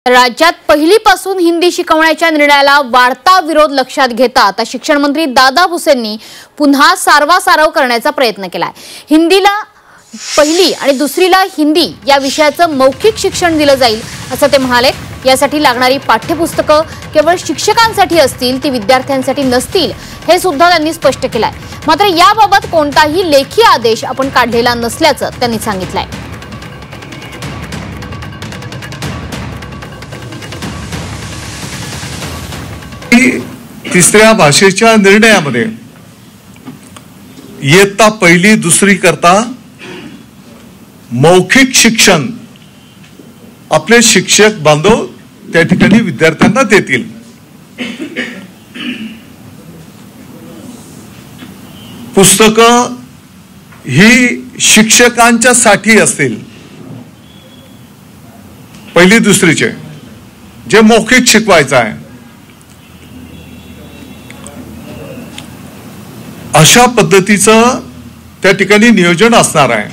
राज्यात पहिलीपासून हिंदी शिकवण्याच्या निर्णयाला वाढता विरोध लक्षात घेता आता शिक्षण मंत्री दादा भुसेंनी पुन्हा सारवासारव करण्याचा प्रयत्न केलाय। हिंदीला पहिली आणि दुसरीला हिंदी या विषयाचं मौखिक शिक्षण दिलं जाईल असं ते म्हणाले। यासाठी लागणारी पाठ्यपुस्तकं केवळ शिक्षकांसाठी असतील, ती विद्यार्थ्यांसाठी नसतील, हे सुद्धा त्यांनी स्पष्ट केलंय। मात्र याबाबत कोणताही लेखी आदेश आपण काढलेला नसल्याचं त्यांनी सांगितलंय। तिसऱ्या भाषेच्या निर्णयामध्ये इयत्ता पहिली दुसरी करता मौखिक शिक्षण आपले शिक्षक बांधव त्या ठिकाणी विद्यार्थ्यांना देतील। पुस्तकं ही शिक्षकांच्या साठी असतील, पहिली दुसरीचे जे मौखिक शिकवायचं आहे अशा पद्धतीचं त्या ठिकाणी नियोजन असणार आहे।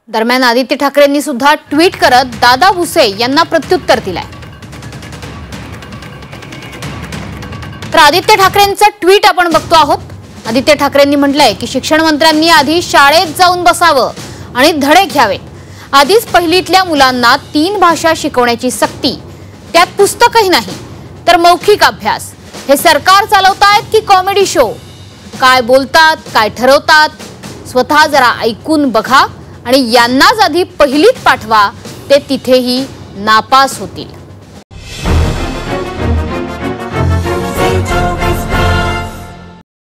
दरम्यान आदित्य ठाकरेंनी सुद्धा ट्विट करत दादा भुसे यांना प्रत्युत्तर दिलंय। तर आदित्य ठाकरेंचं ट्विट आपण बघतो आहोत। आदित्य ठाकरेंनी म्हटलंय की शिक्षण मंत्र्यांनी आधी शाळेत जाऊन बसावं आणि धडे घ्यावे। आधीच पहिलीतल्या मुलांना 3 भाषा शिकवण्याची सक्ती, त्यात पुस्तकही नाही तर मौखिक अभ्यास। हे सरकार चालवतायत की कॉमेडी शो? काय बोलतात, काय ठरवतात, स्वतः जरा ऐकून बघा आणि यांनाच आधी पहिलीत पाठवा, ते तिथेही नापास होतील।